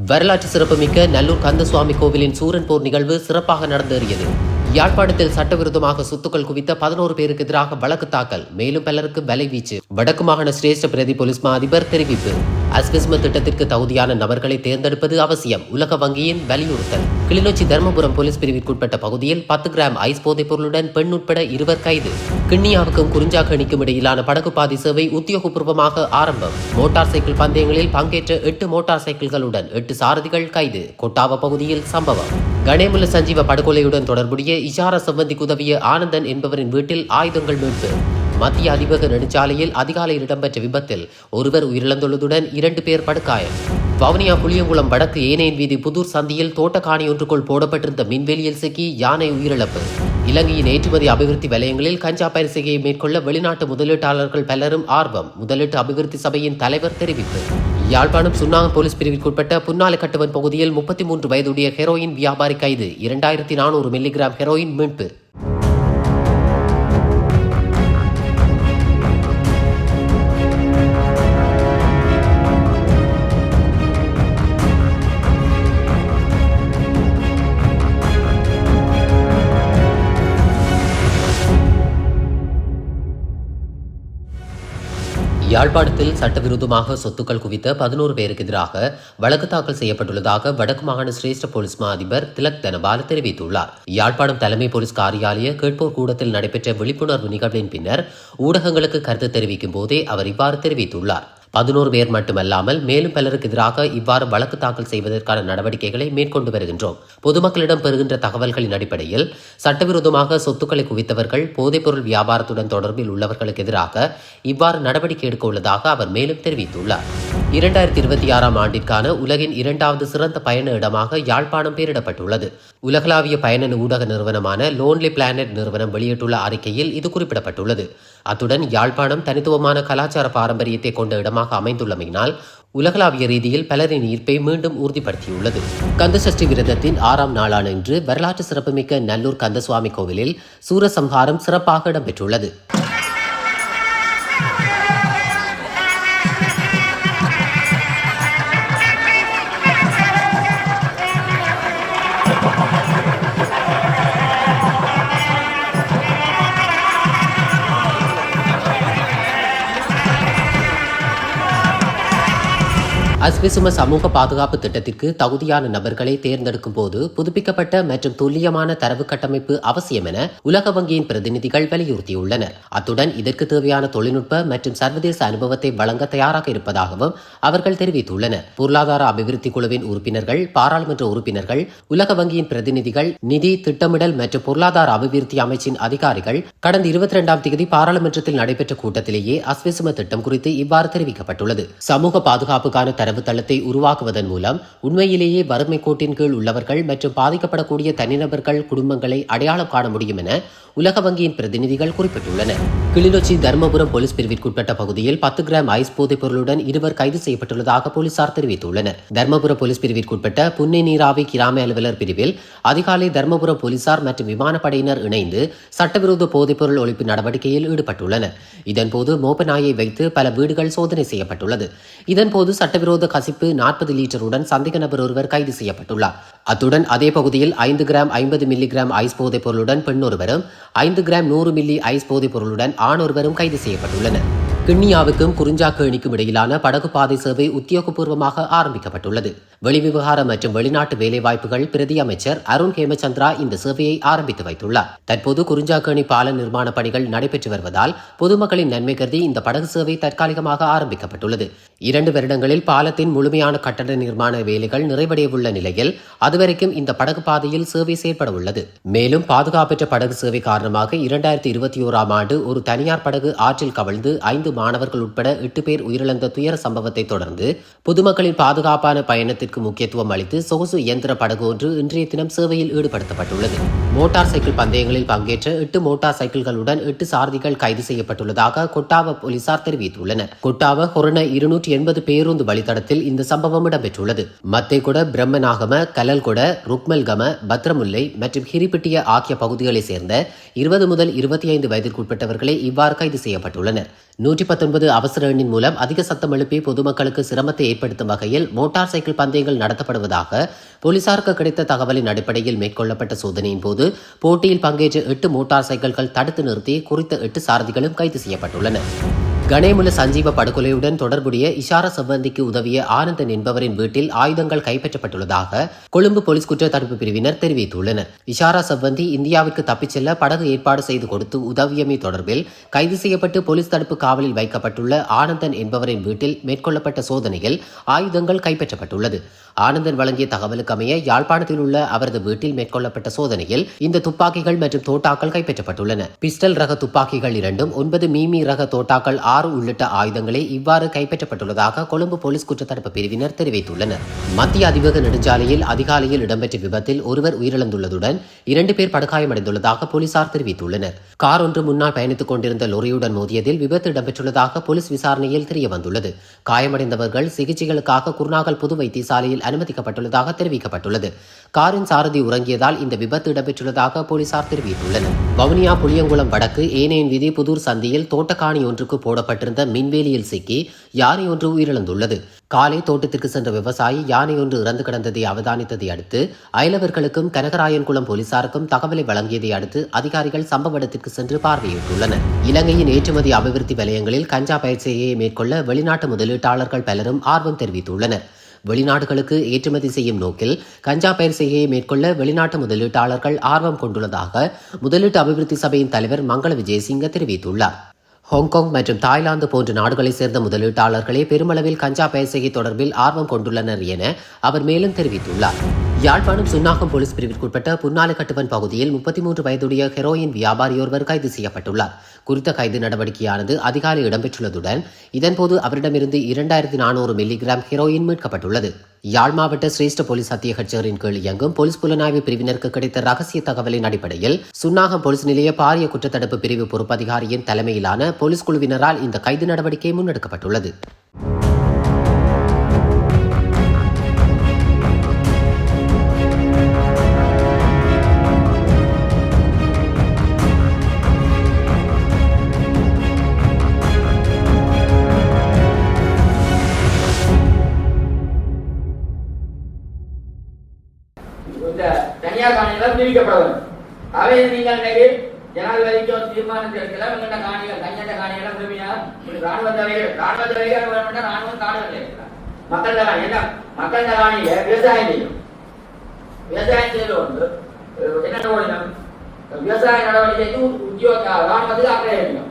வரலாற்று சிறப்புமிக்க நல்லூர் கந்தசுவாமி கோவிலின் சூரன் போர் நிகழ்வு சிறப்பாக நடந்தேறியது. யாழ்ப்பாணத்தில் சட்டவிரோதமாக சொத்துக்கள் குவித்த 11 பேருக்கு எதிராக வழக்கு தாக்கல், மேலும் பலருக்கு பலை வீச்சு. வடக்கு மாகாண சிரேஷ்ட பிரதி போலீஸ் மா அதிபர் தெரிவிப்பு. அஸ்விஸ்ம திட்டத்திற்கு தகுதியான நபர்களை தேர்ந்தெடுப்பது அவசியம், உலக வங்கியின் வலியுறுத்தல். கிளிநொச்சி தர்மபுரம் போலீஸ் பிரிவிற்குட்பட்ட பகுதியில் 10 கிராம் ஐஸ் போதைப் பொருளுடன் பெண் உட்பட 2 கைது. கிண்ணியாவுக்கும் குறிஞ்சாக்கணிக்கும் இடையிலான படகு பாதை சேவை உத்தியோகபூர்வமாக ஆரம்பம். மோட்டார் சைக்கிள் பந்தயங்களில் பங்கேற்ற 8 மோட்டார் சைக்கிள்களுடன் 8 சாரதிகள் கைது. கொட்டாவ பகுதியில் சம்பவம். கணேமுல்ல சஞ்சீவ படுகொலையுடன் தொடர்புடைய இஷாரா சம்பந்திக்கு உதவிய ஆனந்தன் என்பவரின் வீட்டில் ஆயுதங்கள் மீட்பு. மத்திய அதிவேக நெடுஞ்சாலையில் அதிகாலையில் இடம்பெற்ற விபத்தில் ஒருவர் உயிரிழந்துள்ளதுடன் 2 பேர் படுகாயம். வவுனியா புளியங்குளம் வடக்கு ஏனையன் வீதி புதூர் சந்தியில் தோட்டக்காணி ஒன்றுக்குள் போடப்பட்டிருந்த மின்வேலியில் சிக்கி யானை உயிரிழப்பு. இலங்கையின் ஏற்றுமதி அபிவிருத்தி வலயங்களில் கஞ்சா பரிசையை மேற்கொள்ள வெளிநாட்டு முதலீட்டாளர்கள் பலரும் ஆர்வம், முதலீட்டு அபிவிருத்தி சபையின் தலைவர் தெரிவிப்பு. யாழ்ப்பாணம் சுன்னாகம் போலீஸ் பிரிவிற்குட்பட்ட புன்னாலை கட்டுவன் பகுதியில் 33 வயதுடைய ஹெரோயின் வியாபாரி கைது. 2400 மில்லிகிராம் ஹெரோயின் மீட்பு. யாழ்ப்பாணத்தில் சட்டவிரோதமாக சொத்துக்கள் குவித்த 11 பேருக்கு எதிராக வழக்கு தாக்கல் செய்யப்பட்டுள்ளதாக வடக்கு மாகாண சிரேஷ்ட போலீஸ் மா அதிபர் திலக் தனபால தெரிவித்துள்ளார். யாழ்ப்பாணம் தலைமை போலீஸ் காரியாலய கேட்போர் கூடத்தில் நடைபெற்ற விழிப்புணர்வு நிகழ்வின் பின்னர் ஊடகங்களுக்கு கருத்து தெரிவிக்கும் போதே அவர் இவ்வாறு தெரிவித்துள்ளார். 11 பேர் மட்டுமல்லாமல் மேலும் பலருக்கு எதிராக இவ்வாறு வழக்கு தாக்கல் செய்வதற்கான நடவடிக்கைகளை மேற்கொண்டு வருகின்றோம். பொதுமக்களிடம் பெறுகின்ற தகவல்களின் அடிப்படையில் சட்டவிரோதமாக சொத்துக்களை குவித்தவர்கள், போதைப்பொருள் வியாபாரத்துடன் தொடர்பில் உள்ளவர்களுக்கு எதிராக இவ்வாறு நடவடிக்கை எடுக்க உள்ளதாக அவர் மேலும் தெரிவித்துள்ளார். 2026ஆம் ஆண்டிற்கான உலகின் 2வது சிறந்த பயண இடமாக யாழ்ப்பாணம் பெயரிடப்பட்டுள்ளது. உலகளாவிய பயண ஊடக நிறுவனமான லோன்லி பிளானட் நிறுவனம் வெளியிட்டுள்ள அறிக்கையில் இது குறிப்பிடப்பட்டுள்ளது. அத்துடன் யாழ்ப்பாணம் தனித்துவமான கலாச்சார பாரம்பரியத்தை கொண்ட இடமாக அமைந்துள்ளமையினால் உலகளாவிய ரீதியில் பலரின் ஈர்ப்பை மீண்டும் உறுதிப்படுத்தியுள்ளது. கந்தசஷ்டி விரதத்தின் 6ஆம் நாளான இன்று வரலாற்று சிறப்புமிக்க நல்லூர் கந்தசுவாமி கோவிலில் சூரசம்ஹாரம் சிறப்பாக இடம்பெற்றுள்ளது. அஸ்விசும சமூக பாதுகாப்பு திட்டத்திற்கு தகுதியான நபர்களை தேர்ந்தெடுக்கும் போது புதுப்பிக்கப்பட்ட மற்றும் துல்லியமான தரவு கட்டமைப்பு அவசியம் என உலக வங்கியின் பிரதிநிதிகள் வலியுறுத்தியுள்ளனர். அத்துடன் இதற்கு தேவையான தொழில்நுட்ப மற்றும் சர்வதேச அனுபவத்தை வழங்க தயாராக இருப்பதாகவும் அவர்கள் தெரிவித்துள்ளனர். பொருளாதார அபிவிருத்தி குழுவின் உறுப்பினர்கள், பாராளுமன்ற உறுப்பினர்கள், உலக வங்கியின் பிரதிநிதிகள், நிதி திட்டமிடல் மற்றும் பொருளாதார அபிவிருத்தி அமைச்சின் அதிகாரிகள் கடந்த 22ஆம் தேதி பாராளுமன்றத்தில் நடைபெற்ற கூட்டத்திலேயே அஸ்விசும திட்டம் குறித்து இவ்வாறு தெரிவிக்கப்பட்டுள்ளது. சமூக பாதுகாப்புக்கான தளத்தை உருவாக்குவதன் மூலம் உண்மையிலேயே வறுமை கோட்டின் கீழ் உள்ளவர்கள் மற்றும் பாதிக்கப்படக்கூடிய தனிநபர்கள் குடும்பங்களை அடையாளம் காண முடியும் என உலக வங்கியின் பிரதிநிதிகள் குறிப்பிட்டுள்ளனர். கிளிநொச்சி தர்மபுரம் போலீஸ் பிரிவிற்குட்பட்ட பகுதியில் 10 கிராம் ஐஸ் போதைப் பொருளுடன் 2 கைது செய்யப்பட்டுள்ளதாக போலீசார் தெரிவித்துள்ளனர். தர்மபுரம் போலீஸ் பிரிவிற்குட்பட்ட புன்னை நீராவி கிராம அலுவலர் பிரிவில் அதிகாலை தர்மபுரம் போலீசார் மற்றும் விமானப்படையினர் இணைந்து சட்டவிரோத போதைப் பொருள் ஒழிப்பு நடவடிக்கையில் ஈடுபட்டுள்ளனர். இதன்போது மோப்ப நாயை வைத்து பல வீடுகள் சோதனை செய்யப்பட்டுள்ளது. இதன்போது சட்டவிரோத கசிப்பு 40 லிட்டருடன் சந்தேக நபர் ஒருவர் கைது செய்யப்பட்டுள்ளார். அத்துடன் அதே பகுதியில் 5 கிராம் 50 மில்லிகிராம் ஐஸ் போதைப் பொருளுடன் பெண் ஒருவரும், 5 கிராம் 100 மில்லி ஐஸ் போதைப் பொருளுடன் ஆண் ஒருவரும் கைது செய்யப்பட்டுள்ளனர். கிண்ணியாவுக்கும் குறிஞ்சாக்கணிக்கும் இடையிலான படகு பாதை சேவை உத்தியோகபூர்வமாக ஆரம்பிக்கப்பட்டுள்ளது. வெளிவிவகார மற்றும் வெளிநாட்டு வேலைவாய்ப்புகள் பிரதி அமைச்சர் அருண் ஹேமச்சந்திரா இந்த சேவையை ஆரம்பித்து வைத்துள்ளார். தற்போது குறிஞ்சாக்கணி பால நிர்மாண பணிகள் நடைபெற்று வருவதால் பொதுமக்களின் நன்மை கருதி இந்த படகு சேவை தற்காலிகமாக ஆரம்பிக்கப்பட்டுள்ளது. 2 வருடங்களில் பாலத்தின் முழுமையான கட்டட நிர்மாண வேலைகள் நிறைவடையவுள்ள நிலையில் அதுவரைக்கும் இந்த படகு பாதையில் சேவை செயற்பட உள்ளது. மேலும் பாதுகாப்பற்ற படகு சேவை காரணமாக 2021ஆம் ஆண்டு ஒரு தனியார் படகு ஆற்றில் கவிழ்ந்து 5 மாணவர்கள் உட்பட 8 பேர் உயிரிழந்த துயர சம்பவத்தை தொடர்ந்து பொதுமக்களின் பாதுகாப்பான பயணத்திற்கு முக்கியத்துவம் அளித்து சொகுசு இயந்திர படகு ஒன்று இன்றைய தினம் சேவையில் ஈடுபடுத்தப்பட்டுள்ளது. மோட்டார் சைக்கிள் பந்தயங்களில் பங்கேற்ற 8 மோட்டார் சைக்கிள்களுடன் 8 சாரதிகள் கைது செய்யப்பட்டுள்ளதாக கொட்டாவ போலீசார் தெரிவித்துள்ளனர். கொட்டாவ கொரோனா 280 பேருந்து வழித்தடத்தில் இந்த சம்பவம் இடம்பெற்றுள்ளது. மத்தைகுட, பிரம்மநாகம, கலல்கொட, ருக்மல்கம, பத்ரமுல்லை மற்றும் ஹிரிப்பிட்டிய ஆகிய பகுதிகளைச் சேர்ந்த 20 முதல் 25 வயதிற்குட்பட்டவர்களே இவ்வாறு கைது செய்யப்பட்டுள்ளனர். 119 அவசர எண்ணின் மூலம் அதிக சத்தம் எழுப்பி பொதுமக்களுக்கு சிரமத்தை ஏற்படுத்தும் வகையில் மோட்டார் சைக்கிள் பந்தயங்கள் நடத்தப்படுவதாக போலீசாருக்கு கிடைத்த தகவலின் அடிப்படையில் மேற்கொள்ளப்பட்ட சோதனையின் போது போட்டியில் பங்கேற்ற 8 மோட்டார் சைக்கிள்கள் தடுத்து நிறுத்தி குறித்த 8 சாரதிகளும் கைது செய்யப்பட்டுள்ளனர். கணேமுல சஞ்சீவ படுகொலையுடன் தொடர்புடைய இஷாரா செவ்வந்திக்கு உதவிய ஆனந்தன் என்பவரின் வீட்டில் ஆயுதங்கள் கைப்பற்றப்பட்டுள்ளதாக கொழும்பு போலீஸ் குற்ற தடுப்பு பிரிவினர் தெரிவித்துள்ளனர். இஷாரா செவ்வந்தி இந்தியாவிற்கு தப்பிச் செல்ல படகு ஏற்பாடு செய்து கொடுத்து உதவியமை தொடர்பில் கைது செய்யப்பட்டு போலீஸ் தடுப்பு காவலில் வைக்கப்பட்டுள்ள ஆனந்தன் என்பவரின் வீட்டில் மேற்கொள்ளப்பட்ட சோதனையில் ஆயுதங்கள் கைப்பற்றப்பட்டுள்ளது. ஆனந்தன் வழங்கிய தகவலுக்கு அமைய யாழ்ப்பாணத்தில் உள்ள அவரது வீட்டில் மேற்கொள்ளப்பட்ட சோதனையில் இந்த துப்பாக்கிகள் மற்றும் தோட்டாக்கள் கைப்பற்றப்பட்டுள்ளன. பிஸ்டல் ரக துப்பாக்கிகள் 2, 9 மீமி ரக தோட்டாக்கள் 6 உள்ளிட்ட ஆயுதங்களே இவ்வாறு கைப்பற்றப்பட்டுள்ளதாக கொழும்பு போலீஸ் குற்றத்தடுப்பு பிரிவினர் தெரிவித்துள்ளனர். மத்திய அதிவேக நெடுஞ்சாலையில் அதிகாலையில் இடம்பெற்ற விபத்தில் ஒருவர் உயிரிழந்துள்ளதுடன் 2 பேர் படுகாயமடைந்துள்ளதாக போலீசார் தெரிவித்துள்ளனர். கார் ஒன்று முன்னால் பயணித்துக் கொண்டிருந்த லொரியுடன் மோதியதில் விபத்து இடம்பெற்றுள்ளதாக போலீஸ் விசாரணையில் தெரியவந்துள்ளது. காயமடைந்தவர்கள் சிகிச்சைகளுக்காக குருநாகல் பொது வைத்தியசாலையில் அனுமதிக்கப்பட்டுள்ளதாக தெரிவிக்கப்பட்டுள்ளது. காரின் சாரதி உறங்கியதால் இந்த விபத்து இடம்பெற்றுள்ளதாக போலீசார் தெரிவித்துள்ளனர். வவுனியா புளியங்குளம் வடக்கு ஏனையன் வீதி புதூர் சந்தியில் தோட்டக்காணி ஒன்றுக்கு போடப்பட்டிருந்த மின்வேலியில் சிக்கி யானை ஒன்று உயிரிழந்துள்ளது. காலை தோட்டத்திற்கு சென்ற விவசாயி யானை ஒன்று இறந்து கிடந்ததை அவதானித்ததை அடுத்து அயலவர்களுக்கும் கனகராயன்குளம் போலீசாருக்கும் தகவலை வழங்கியதை அடுத்து அதிகாரிகள் சம்பவ இடத்திற்கு சென்று பார்வையிட்டுள்ளனர். இலங்கையின் ஏற்றுமதி அபிவிருத்தி வலயங்களில் கஞ்சா பயிற்சியை மேற்கொள்ள வெளிநாட்டு முதலீட்டாளர்கள் பலரும் ஆர்வம் தெரிவித்துள்ளனர். வெளிநாடுகளுக்கு ஏற்றுமதி செய்யும் நோக்கில் கஞ்சா பயிர் செய்கையை மேற்கொள்ள வெளிநாட்டு முதலீட்டாளர்கள் ஆர்வம் கொண்டுள்ளதாக முதலீட்டு அபிவிருத்தி சபையின் தலைவர் மங்கள விஜயசிங்க தெரிவித்துள்ளார். ஹாங்காங் மற்றும் தாய்லாந்து போன்ற நாடுகளைச் சேர்ந்த முதலீட்டாளர்களே பெருமளவில் கஞ்சா பயிர் செய்கை தொடர்பில் ஆர்வம் கொண்டுள்ளனர் என அவர் மேலும் தெரிவித்துள்ளார். யாழ்ப்பாணம் சுன்னாகம் போலீஸ் பிரிவிற்குட்பட்ட புன்னாலைக்கட்டுவன் பகுதியில் 33 வயதுடைய ஹெரோயின் வியாபாரியொருவர் கைது செய்யப்பட்டுள்ளார். குறித்த கைது நடவடிக்கையானது அதிகாலை இடம்பெற்றுள்ளதுடன் இதன்போது அவரிடமிருந்து 2400 மில்லிகிராம் ஹெரோயின் மீட்கப்பட்டுள்ளது. யாழ் மாவட்ட சிரேஷ்ட போலீஸ் அத்தியட்சகரின் கீழ் இயங்கும் போலீஸ் புலனாய்வு பிரிவினருக்கு கிடைத்த ரகசிய தகவலின் அடிப்படையில் சுன்னாகம் போலீஸ் நிலைய பாரிய குற்றத்தடுப்பு பிரிவு பொறுப்பதிகாரியின் தலைமையிலான போலீஸ் குழுவினரால் இந்த கைது நடவடிக்கை முன்னெடுக்கப்பட்டுள்ளது. தனியார் காணிகள் பிரிக்கப்பட வேண்டும். அவை நீங்கள் ஜனாதிபதிக்கு தீர்மானத்தில் இருக்கலாம். எங்கள்ட காணிகள் தனியார் காணிகள் உரிமையாக ராணுவ ராணுவம் காடுகள் இருக்கலாம். மக்கள் காணி என்ன மக்கள் காணியில விவசாயம் செய்யும். விவசாயம் செய்வது ஒன்று என்ன ஓடினம் விவசாய நடவடிக்கைக்கு உத்தியோக ராணுவத்துக்கு ஆக்கிரமிக்க வேண்டும்.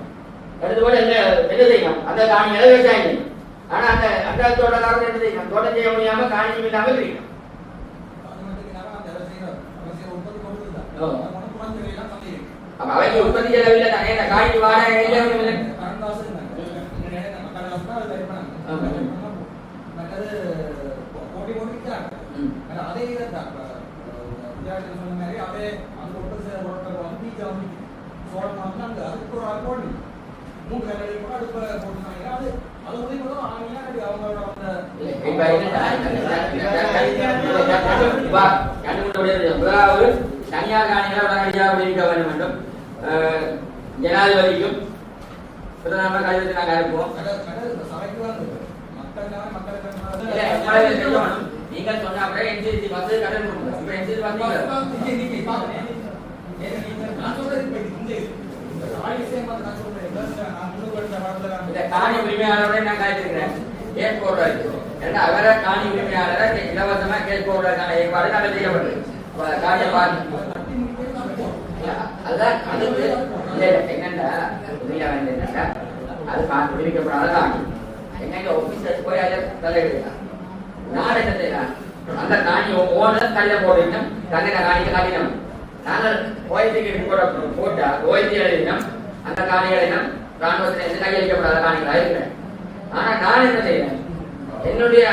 எடுத்துக்கொண்டு என்ன செய்யணும் அந்த காணிகளை விவசாயம் செய்யும். ஆனா அந்த தோட்டக்காரர் என்ன செய்யணும் தோட்டம் செய்ய முடியாம காணி இல்லாமல் இருக்கணும். அவைக்கு உற்பத்தி செலவில்லை தானே காய்ச்சி வாடகை தனியார் காணிகளை உடனடியாக விடுவிக்க வேண்டும். ஜனாதிபதிக்கும் பிரதமர் கடிதத்தை நாங்கள் அனுப்புவோம். நீங்கள் சொன்ன என்சிசி பஸ் கடன் காணி உரிமையாளரை நான் காய்ச்சிருக்கிறேன். கேஸ் போடுறாரு அவரை காணி உரிமையாளரை இலவசமா கேஸ் போடுறதுக்கான ஏற்பாடு நாங்கள் செய்யப்பட்டது. அதுதான் அதுக்கு என்னண்டா அது விடுவிக்கப்படாத காணி எங்க ஆபீசர் போய் அதை தலையிடலாம். நான் என்ன செய்யலாம் அந்த காணி ஓனர் கல்ல போடுறீங்க கல்லின காணிக்கு கடினம் நாங்கள் ஓய்வுக்கு போட்டா ஓய்வு எழுதினோம் அந்த காணிகளிடம் ராணுவத்திலிருந்து கையளிக்கப்படாத காணிகளாக இருக்கிறேன். ஆனா நான் என்ன செய்யறேன் என்னுடைய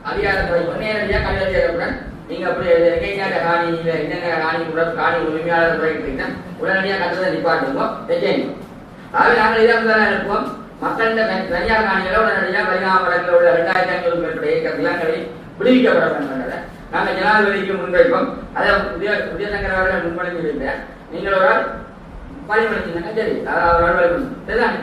அதிகாரத்தை நேரடியாக கடிதம் செய்யறவுடன் நீங்க அப்படி எங்கெங்க காணியில என்னென்ன காணி உரிமையாளர் முறையிட்டு உடனடியாக கட்டத்தை நிப்பாட்டுவோம் செய்யணும். ஆகவே நாங்கள் இதை தான் இருப்போம். மக்கள் தனியார் காணிகளை உடனடியாக வெளிநாடு வழக்கில் உள்ள 2500 மேற்பட்ட ஏக்கர் நிலங்களை விடுவிக்கப்பட வேண்டும். நாங்கள் ஜனாதிபதிக்கு முன்வைப்போம். அதை உதயசங்கர் அவர்கள் முன்மொழிந்து வைத்தேன். நீங்கள் ஒரு பரிமளிச்சீங்கன்னா சரி அதாவது சரிதானே.